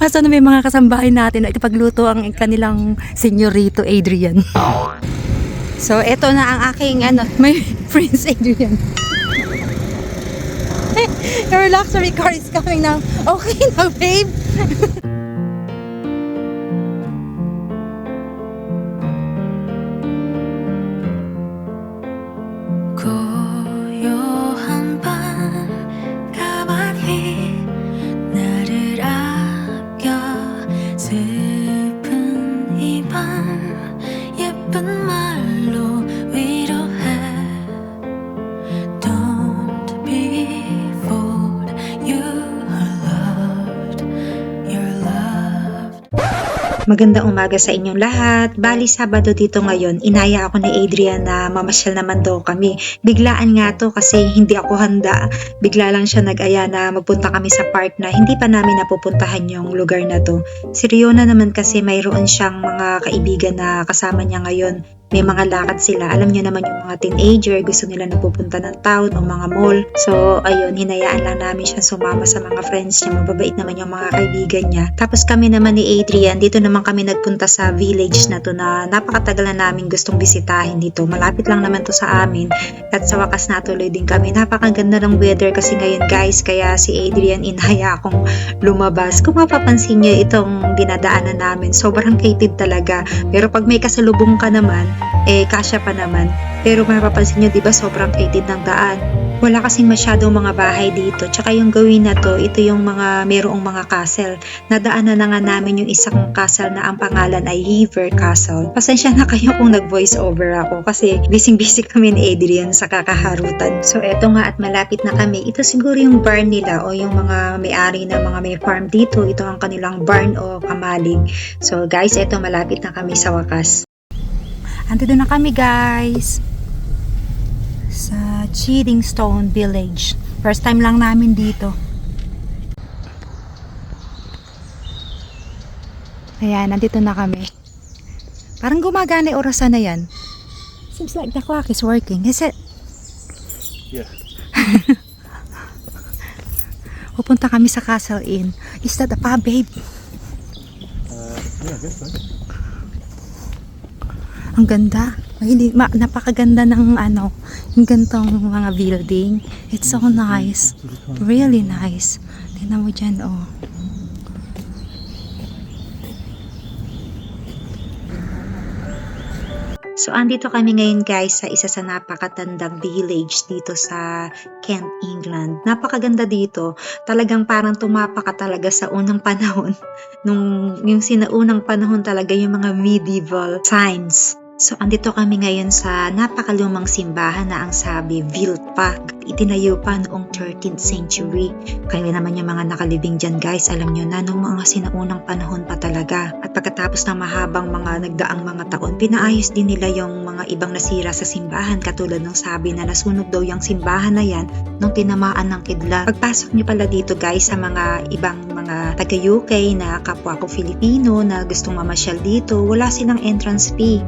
Asa na may mga kasambahay natin at ipagluto ang kanilang senyorito Adrian. So, eto na ang aking may Prince Adrian. Your luxury car is coming now. Okay na, babe. 고요한 밤 가만히 나를 아껴 슬픈 이 밤 예쁜 말로 위로해 Don't be fooled you are loved you're loved. Magandang umaga sa inyong lahat. Bali, Sabado dito ngayon. Inaya ako ni Adrian na mamasyal naman daw kami. Biglaan nga to kasi hindi ako handa. Bigla lang siya nag-aya na magpunta kami sa park na hindi pa namin napupuntahan yung lugar na to. Si Riona naman kasi mayroon siyang mga kaibigan na kasama niya ngayon. May mga lakad sila. Alam niyo naman yung mga teenager, gusto nila napupunta ng town o mga mall. So, ayun, hinayaan lang namin siya sumama sa mga friends niya. Mababait naman yung mga kaibigan niya. Tapos kami naman ni Adrian, dito naman kami nagpunta sa village na to na napakatagal na namin gustong bisitahin dito. Malapit lang naman to sa amin. At sa wakas natuloy din kami. Napakaganda ng weather kasi ngayon guys, kaya si Adrian inaya akong lumabas. Kung mapapansin niyo itong dinadaanan namin, sobrang kaitid talaga. Pero pag may kasalubong ka naman, kasya pa naman. Pero mapapansin nyo, diba sobrang kaitid ng daan. Wala kasing masyadong mga bahay dito. Tsaka yung gawin na to, ito yung mayroong mga castle. Nadaanan na nga namin yung isang castle na ang pangalan ay River Castle. Pasensya na kayo kung nag-voice over ako kasi busy kami ni Adrian sa kakaharutan. So eto nga at malapit na kami. Ito siguro yung barn nila o yung mga may-ari na mga may farm dito. Ito ang kanilang barn o kamalig. So guys, eto malapit na kami sa wakas. Andito na kami guys sa Chiddingstone Village. First time lang namin dito. Ayan, nandito na kami. Parang gumagana yung orasan na yan. Seems like the clock is working. Is it? Yeah. Pupunta kami sa Castle Inn. Is that a pub, babe? Yeah, I guess so. Ang ganda. Napakaganda ng yung gantong mga building. It's so nice. Really nice. Tingnan mo dyan, oh. So, andito kami ngayon guys sa isa sa napakatandang village dito sa Kent, England. Napakaganda dito. Talagang parang tumapa ka talaga sa unang panahon. Yung sinaunang panahon talaga, yung mga medieval times. So, andito kami ngayon sa napakalumang simbahan na ang sabi, built pa. Itinayo pa noong 13th century. Kaya naman yung mga nakalibing dyan guys, alam nyo na, noong mga sinaunang panahon pa talaga. At pagkatapos ng mahabang mga nagdaang mga taon, pinaayos din nila yung mga ibang nasira sa simbahan. Katulad ng sabi na nasunog daw yung simbahan na yan nung tinamaan ng kidlat. Pagpasok nyo pala dito guys sa mga ibang mga taga-UK na kapwa ko Filipino na gustong mamasyal dito, wala silang entrance fee.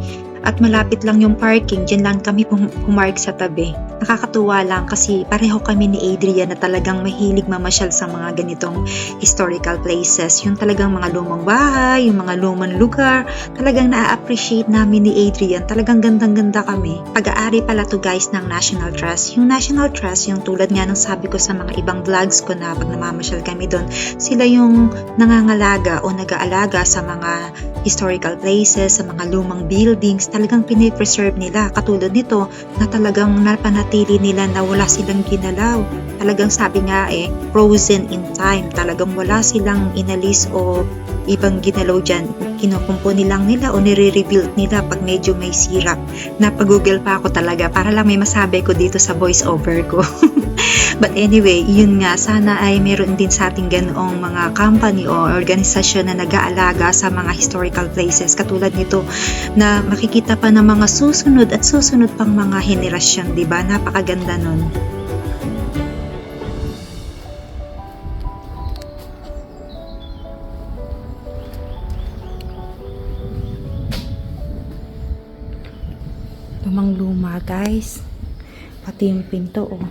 At malapit lang yung parking, dyan lang kami pumark sa tabi. Nakakatuwa lang kasi pareho kami ni Adrian na talagang mahilig mamasyal sa mga ganitong historical places. Yung talagang mga lumang bahay, yung mga lumang lugar, talagang na-appreciate namin ni Adrian. Talagang gandang-ganda kami. Pag-aari pala to guys ng National Trust. Yung National Trust, yung tulad nga ng sabi ko sa mga ibang vlogs ko na pag namamasyal kami doon, sila yung nangangalaga o nag-aalaga sa mga historical places, sa mga lumang buildings, talagang pinipreserve nila. Katulad nito na talagang napanatili nila na wala silang ginalaw. Talagang sabi nga frozen in time. Talagang wala silang inalis o ibang ginalaw dyan. Kinukumpuni lang nila o nire-rebuild nila pag medyo may sira. Napag-google pa ako talaga para lang may masabi ko dito sa voice over ko. But anyway, yun nga, sana ay meron din sa ating ganoong mga company o organisasyon na nag-aalaga sa mga historical places katulad nito na makikita pa ng mga susunod at susunod pang mga henerasyon, diba? Napakaganda nun. Lumang-luma guys. Pati yung pinto, oh.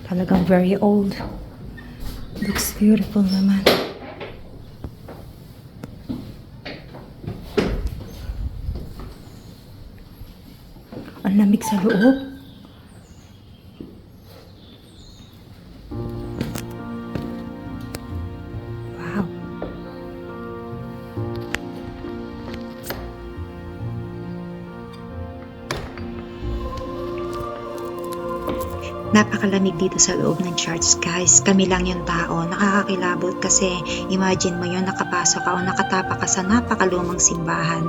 Talagang very old. Looks beautiful naman. Malamig sa loob. Wow. Napakalamig dito sa loob ng church, guys. Kami lang yung tao. Nakakakilabot kasi imagine mo yun, nakapasok ka o nakatapa ka sa napakalumang simbahan.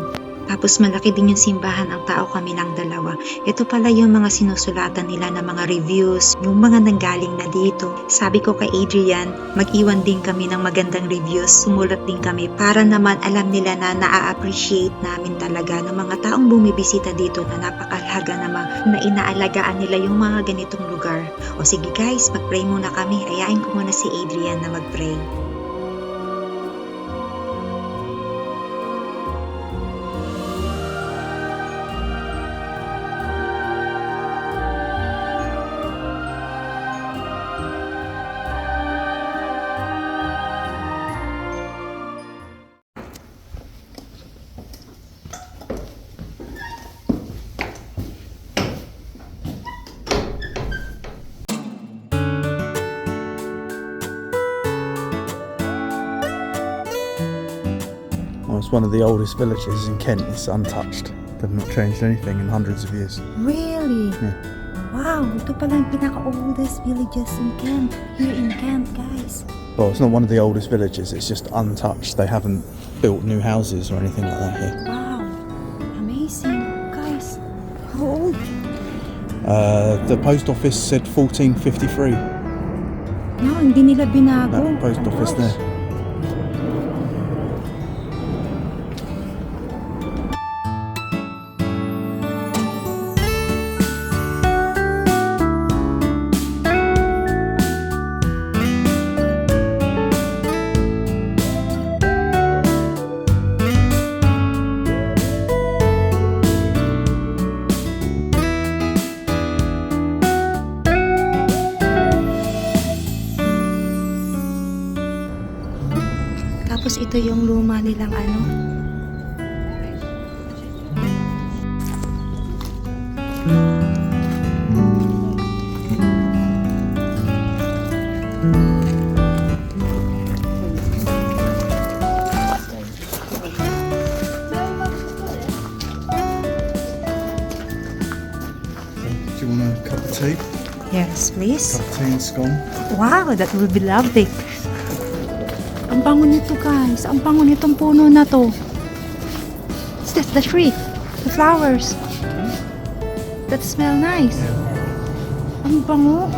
Tapos malaki din yung simbahan, ang tao kami lang dalawa. Ito pala yung mga sinusulatan nila na mga reviews, yung mga nanggaling na dito. Sabi ko kay Adrian, mag-iwan din kami ng magandang reviews, sumulat din kami para naman alam nila na na-appreciate namin talaga ng mga taong bumibisita dito na napakalaga naman na inaalagaan nila yung mga ganitong lugar. O sige guys, mag-pray muna kami. Ayain ko muna si Adrian na mag-pray. Well, it's one of the oldest villages in Kent. It's untouched. They've not changed anything in hundreds of years. Really? Yeah. Wow, ito pala yung pinaka-oldest villages in Kent. Here in Kent, guys. Well, it's not one of the oldest villages. It's just untouched. They haven't built new houses or anything like that here. Wow, amazing. Guys, how old? The post office said 1453. No, hindi nila binago. That post office there. Tapos ito yung luma nilang ano. Do you want a cup of tea? Yes, please. Cup of tea and scone? Wow, that will be lovely. Ang bango nito, guys. Ang bango nitong puno na to. Is that the tree? The flowers? That smell nice. Ang bango.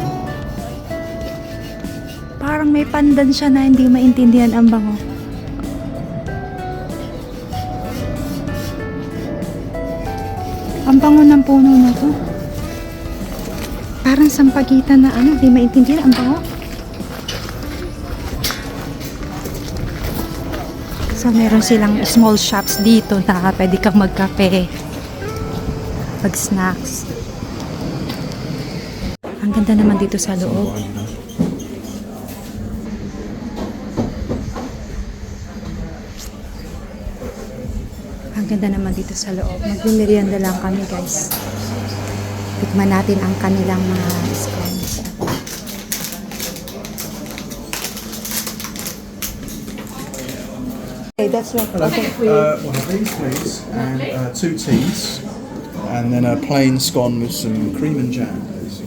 Parang may pandan siya na hindi maintindihan ang bango. Ang bango ng puno na to. Parang sampagitan na ano, hindi maintindihan ang bango. So, meron silang small shops dito na pwede kang magkape, pag-snacks. Ang ganda naman dito sa loob. Ang ganda naman dito sa loob. Magmimerienda lang kami, guys. Tikman natin ang kanilang mga scones. Okay, that's what. Okay. One of these, please, and 2 teas, and then a plain scone with some cream and jam, please.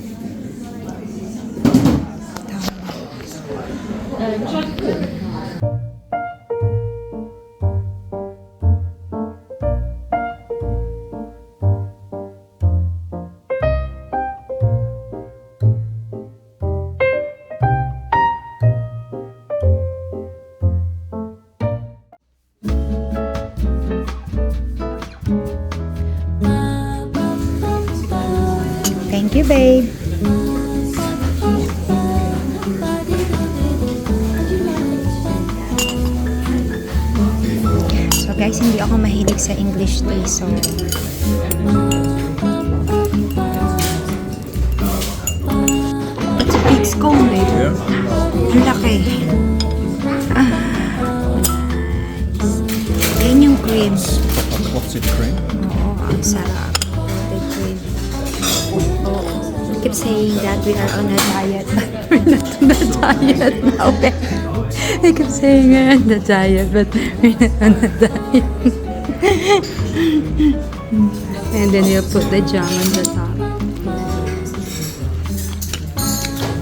Thank you, babe. So guys, hindi ako mahilig sa English tea, so it's a big scone, babe. Ang laki. Yan yung cream. Clotted cream. Oo, ang sarap. Clotted cream. We keep saying that we are on a diet, but we're not on a diet now. We keep saying we're on the diet, but we're not on a diet. And then you put the jam on the top.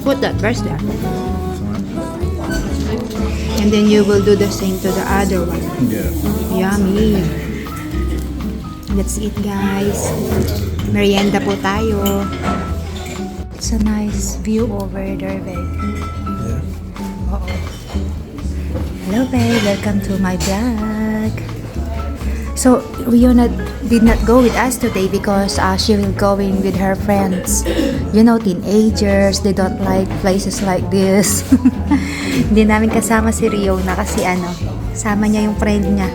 Put that first there. And then you will do the same to the other one. Yeah. Yummy. Let's eat, guys. Merienda po tayo. It's a nice view over there, babe. Yeah. Oo. Hello, babe. Welcome to my vlog. So, Riona did not go with us today because she will go in with her friends. You know, teenagers, they don't like places like this. Hindi namin kasama si Riona kasi sama niya yung friend niya.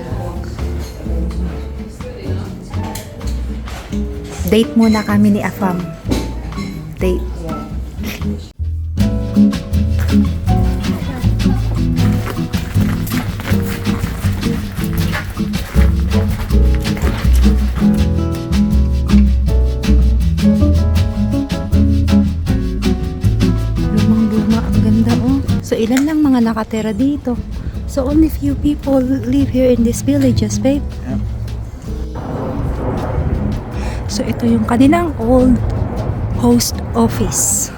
Date muna kami ni Afam. Date. Lumang-luma, ang ganda oh. So ilan lang mga nakatira dito. So only few people live here in these villages, babe. Yeah. So ito yung kanilang old post office.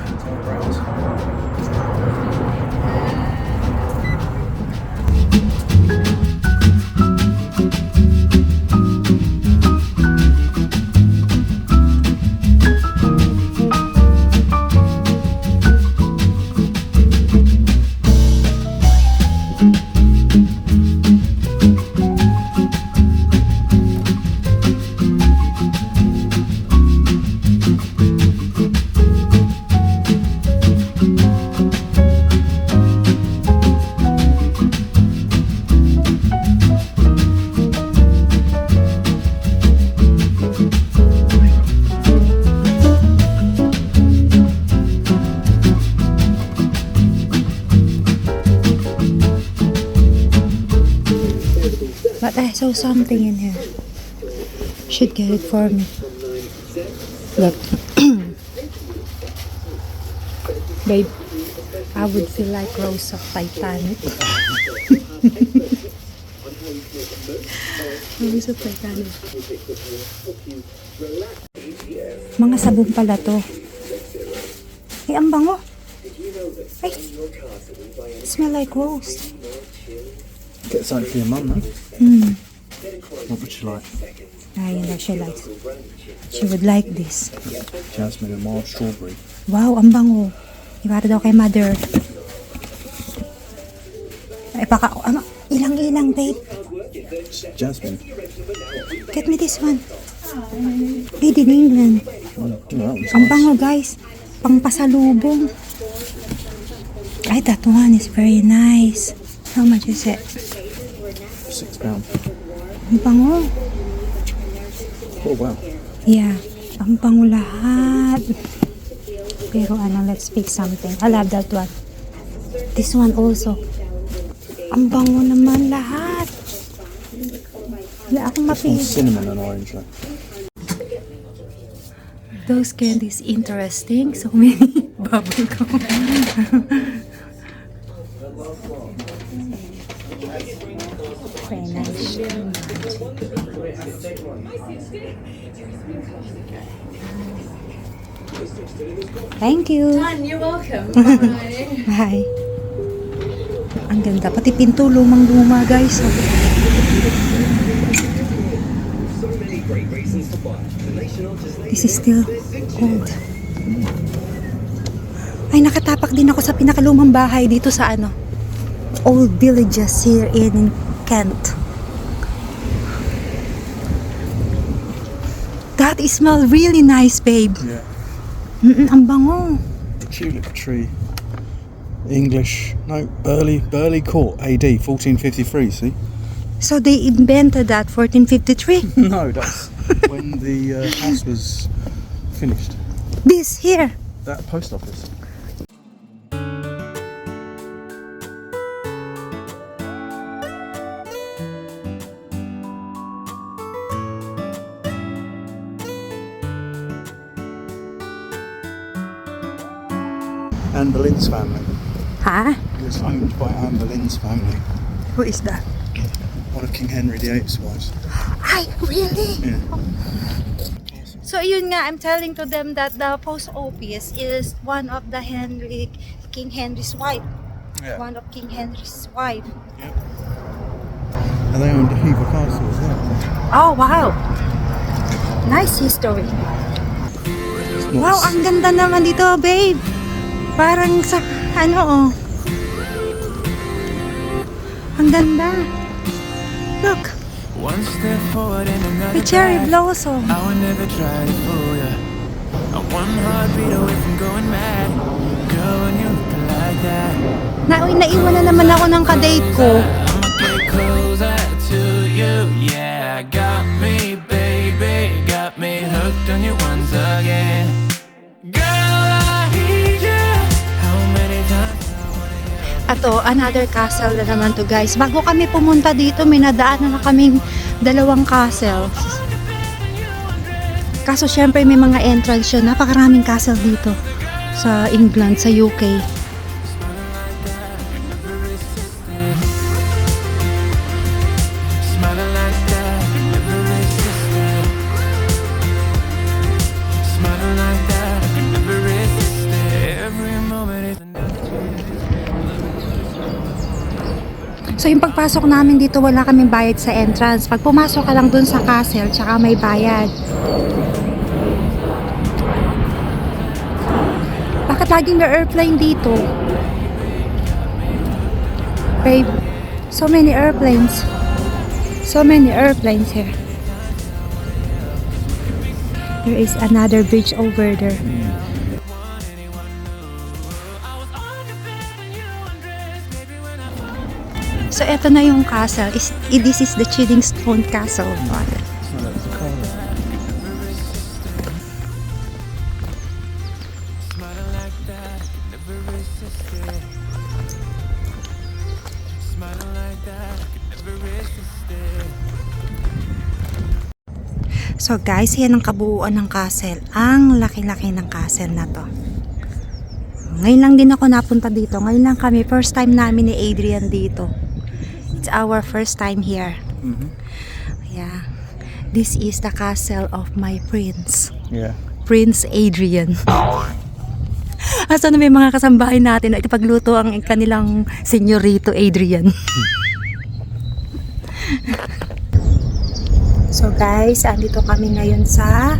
But I saw something in here. Should get it for me. Look. Babe, I would feel like Rose of Titanic. Rose of Titanic. Mga sabon pala to. Ay, ang bango. Ay, smell like rose. Get something for your mum, man. What would she like? Ay, yun she likes. She would like this. Jasmine and wild strawberry. Wow, ang bango. Ibara daw kay mother. Ay, ilang-ilang, babe. Jasmine. Get me this one. Made in England. Ang bango, guys. Pangpasalubong. Ay, that one is very nice. How much is it? £6. Ang bango. Oh wow. Yeah. Ang bango lahat. Pero let's pick something. I love that one. This one also. Ang bango naman lahat. Wala akong This one's mapili. cinnamon and orange. Though. Those candies interesting. So many bubble gum. Very nice. Thank you. You're welcome. Bye. Ang ganda. Pati pinto, lumang-luma, guys. This is still old. Ay, nakatapak din ako sa pinakalumang bahay dito sa old villages here in Kent. That smells really nice, babe. Yeah. Ang bango. Tulip tree. Burley Court, AD 1453. See? So they invented that 1453. No, that's when the house was finished. This here. That post office. Anne Boleyn's family. Ha? It was owned by Anne Boleyn's family, Who is that? one of King Henry VIII's wives. Ay, really? Yeah. So yun nga, I'm telling to them that the post office is one of the King Henry's wife. Yeah. One of King Henry's wife. And they owned Hever Castle as well. Oh, wow. Nice history. It's not Wow, ang ganda naman dito, babe. Parang sa, ano, oh. Ang ganda. Look, One step forward and another the cherry back. blossom. I would never try to fool ya. I'm one heartbeat away from going mad. Girl, when you look like that, Naiwan na naman ako ng kadate ko. I'ma get closer to you. Yeah, got me, baby, got me hooked on you once again. Girl, I need you. How many times I wanna get Ato, another castle na naman to, guys. Bago kami pumunta dito, may nadaanan na kaming dalawang castles. Kaso syempre may mga entrance yun. Napakaraming castle dito sa England, sa UK. smiling like that, never resisted. Smiling like that, never resisted. Every moment is another chance. So yung pagpasok namin dito, wala kaming bayad sa entrance. Pag pumasok ka lang dun sa castle, tsaka may bayad. Bakit laging may airplane dito? Babe, so many airplanes. So many airplanes here. There is another bridge over there. So eto na yung castle. This is the Chiddingstone Castle. So that's the car. Smiling like that, never resisted. Smiling like that, never resisted. So guys, yan ang kabuuan ng castle. Ang laki-laki ng castle na to. Ngayon lang din ako napunta dito. Ngayon lang kami. First time namin ni Adrian dito. It's our first time here. Yeah. This is the castle of my prince. Yeah. Prince Adrian. Asa na may mga kasambahay natin na itipagluto ang kanilang senyorito Adrian. So guys, andito kami ngayon sa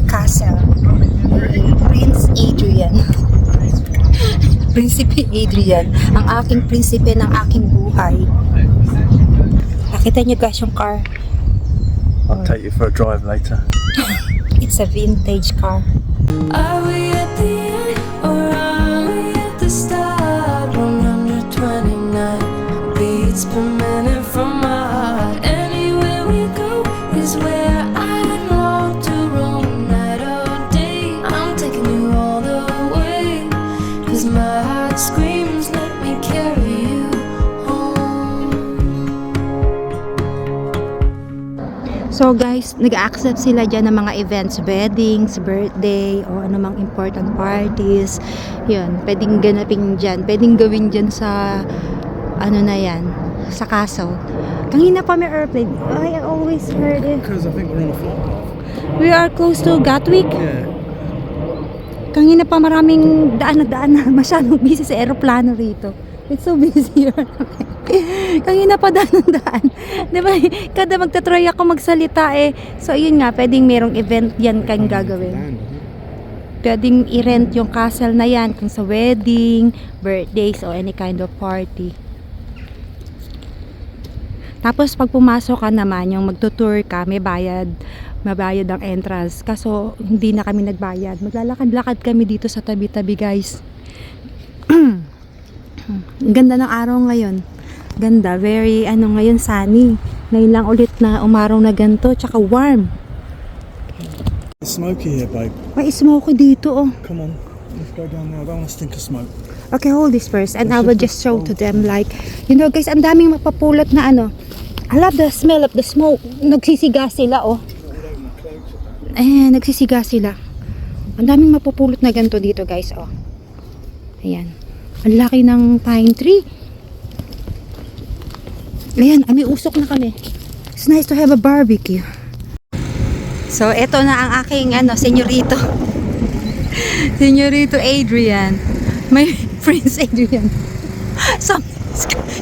castle ni Prince Adrian. Prinsipe Adrian, ang aking prinsipe ng aking buhay. Nakita niyo guys yung car. I'll take you for a drive later. It's a vintage car. Are we at the end or are we at the start? 129 beats per minute from my heart. Anywhere we go is where I long to roam. Night or day, I'm taking you all the way. 'Cause my heart screams, let me carry you home. So guys, nag-accept sila dyan ng mga events, weddings, birthday, o anumang important parties. Yun, pwedeng ganapin dyan. Pwedeng gawin dyan sa, ano na yan, sa castle. Kanina pa may airplane. I always heard it. Because I think we're on a flight. We are close to Gatwick. Yeah. Kanina pa maraming daan na masyadong busy sa aeroplano rito. It's so busy here. Kanina pa daan. Diba? Kada magta-try ako magsalita eh. So ayun nga, pwedeng merong event yan kang gagawin. Pwedeng i-rent yung castle na yan kung sa wedding, birthdays, o any kind of party. Tapos pag pumasok ka naman, yung magtutour ka, may bayad. Mabayad ang entrance. Kaso hindi na kami nagbayad. Maglalakad-lakad kami dito sa tabi-tabi guys. Ang ganda ng araw ngayon. Ganda, very ngayon sunny. Ngayon lang ulit na umaraw na ganito, tsaka warm. It's smoky here, babe. May smoke dito oh. Come on. Let's go down there. I don't want to stink of smoke. Okay, hold this first and I will just show to them like, you know guys, ang daming mapapulot na I love the smell of the smoke. Nagsisiga sila oh. Nagsisiga sila. Ang daming mapupulot na ganito dito guys oh. Ayan. Ang laki ng pine tree. Ayan, may usok na kami. It's nice to have a barbecue. So, eto na ang aking senyorito. Senyorito Adrian. My Prince Adrian.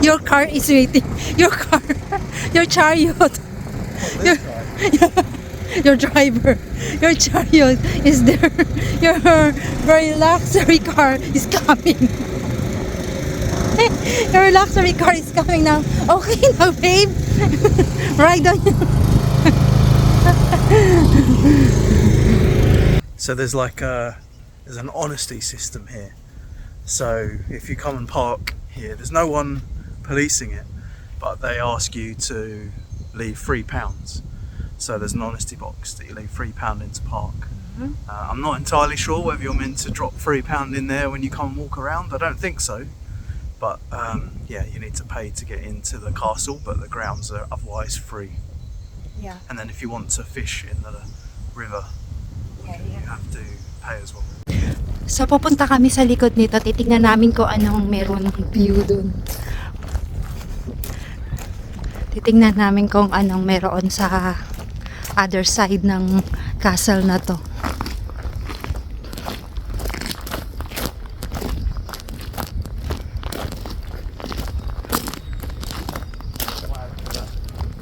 Your car is waiting. Your car. Your chariot. Your driver. Your chariot is there. Your very luxury car is coming. Your luxury car is coming now. Okay now, babe. Ride on. So there's like there's an honesty system here. So if you come and park here, there's no one policing it, but they ask you to leave £3. So there's an honesty box that you leave £3 in to park. I'm not entirely sure whether you're meant to drop £3 in there when you come and walk around. I don't think so. But yeah, you need to pay to get into the castle, but the grounds are otherwise free. Yeah. And then if you want to fish in the river, you have to pay as well. So, pupunta kami sa likod nito. Titignan namin kung anong meron view dun. Titignan namin kung anong meron sa other side ng castle na to.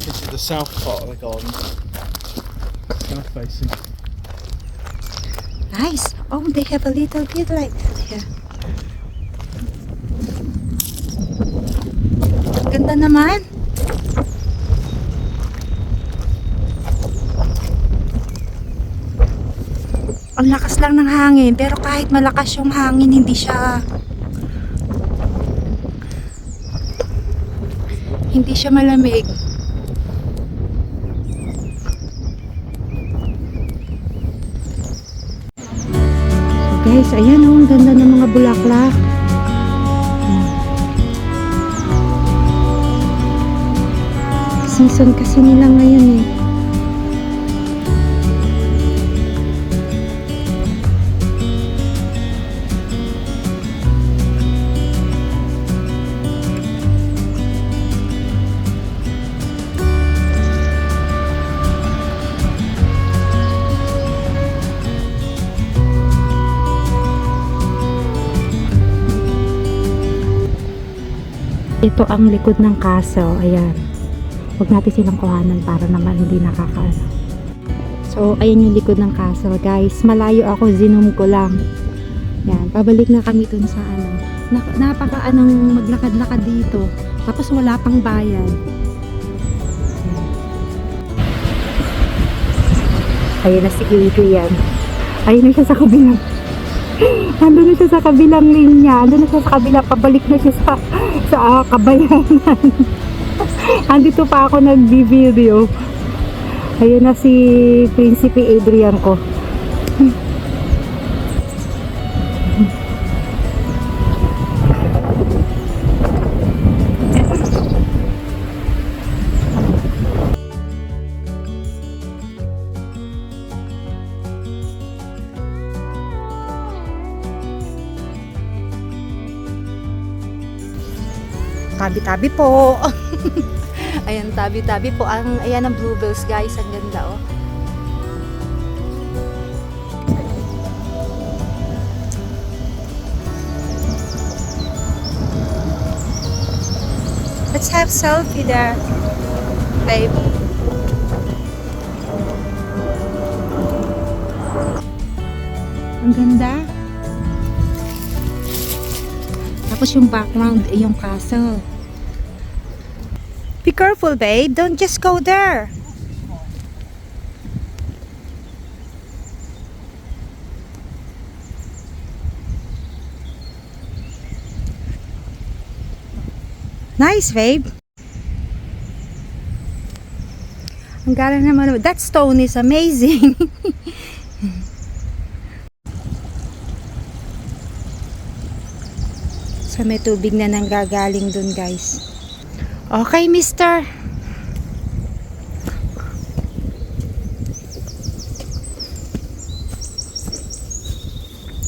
This is the south part of the garden. South facing. Nice. Oh, they have a little bit like that here. Ganda naman. Ang lakas lang ng hangin, pero kahit malakas yung hangin, hindi siya malamig. Guys, ayan ang ganda ng mga bulaklak. Season kasi nila ngayon eh. Ito ang likod ng castle. Ayan. Huwag natin silang kuhanan para naman hindi nakakaano. So, ayan yung likod ng castle, guys. Malayo ako, zoom ko lang. Yan. Pabalik na kami dun sa napaka-anong maglakad-lakad dito. Tapos wala pang bayad. Ayan na si Adrian. Ayan na siya sa kabilang. Andun na siya sa kabilang linya. Andun na siya sa kabilang. Pabalik na siya sa kabayanan. Andito pa ako nag-video. Ayun na si Prinsipe Adrian ko. Tabi-tabi po. Ayan, tabi-tabi po. Ayan ang bluebells, guys. Ang ganda, oh. Let's have selfie there, babe. Ang ganda. Tapos yung background ay yung castle. Be careful, babe. Don't just go there. Nice, babe. Ang galing naman. That stone is amazing. So may tubig na nanggagaling dun, guys. Okay, mister.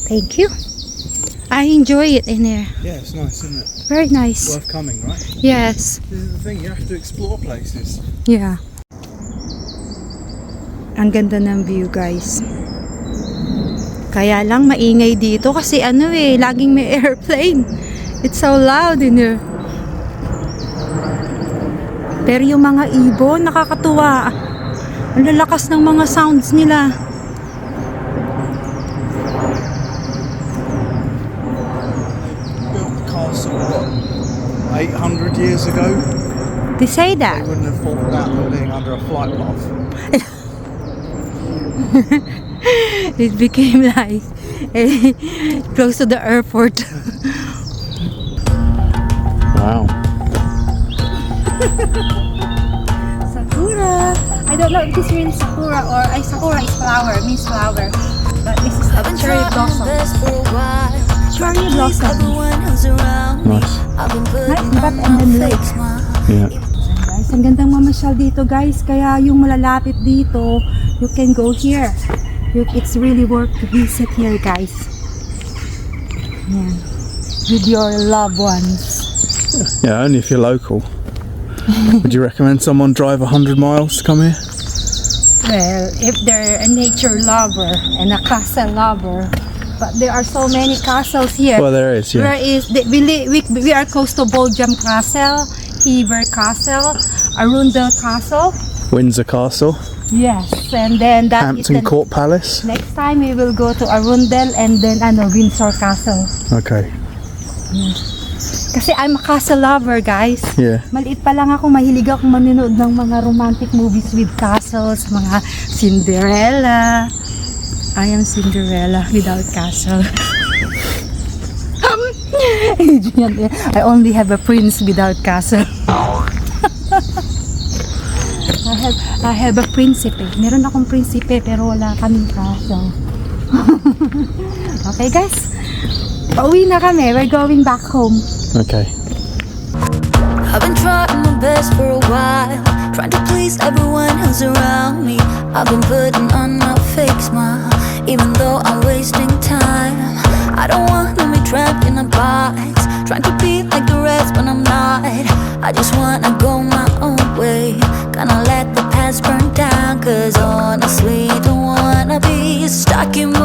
Thank you. I enjoy it in here. Yeah, it's nice, isn't it? Very nice. Worth coming, right? Yes. This is the thing, you have to explore places. Yeah. Ang ganda ng view, guys. Kaya lang maingay dito kasi laging may airplane. It's so loud in here. Pero yung mga ibon, nakakatuwa. Ang lalakas ng mga sounds nila. Built the castle, what, 800 years ago? They say They that. wouldn't have thought that than being under a flight path. It became like close to the airport. Wow. Sakura. I don't know if this means sakura or sakura is flower, means flower. But this is I've been cherry trying my blossom. best for a while. Cherry Please blossom. everyone who's around me. Nice. I've been putting Nice, but on and then my lake. fake smile. Yeah. Guys, ang gandang mamasyal dito, guys. Kaya yung malalapit dito, you can go here. It's really worth to visit here, guys. Yan. With your loved ones. Yeah, only if you're local. Would you recommend someone drive 100 miles to come here? Well, if they're a nature lover and a castle lover, but there are so many castles here. Well, there is, Where yeah. is we are close to Boljam Castle, Hever Castle, Arundel Castle. Windsor Castle, Yes, and then that Hampton is the Court Palace. next time we will go to Arundel and then Windsor Castle. Okay, Kasi I'm a castle lover, guys. yeah. Maliit pa lang ako, mahilig ako manonood ng mga romantic movies with castles, mga Cinderella. I am Cinderella without castle. I only have a prince without castle. I have a principe. Meron akong principe pero wala kaming castle. Okay, guys. Pauwi na kami. We're going back home. Okay. I've been trying my best for a while, trying to please everyone who's around me. I've been putting on my fake smile, even though I'm wasting time. I don't wanna be trapped in a box, trying to be like the rest when I'm not. I just wanna go my own way, gonna let the past burn down. Cause honestly, don't wanna be stuck in my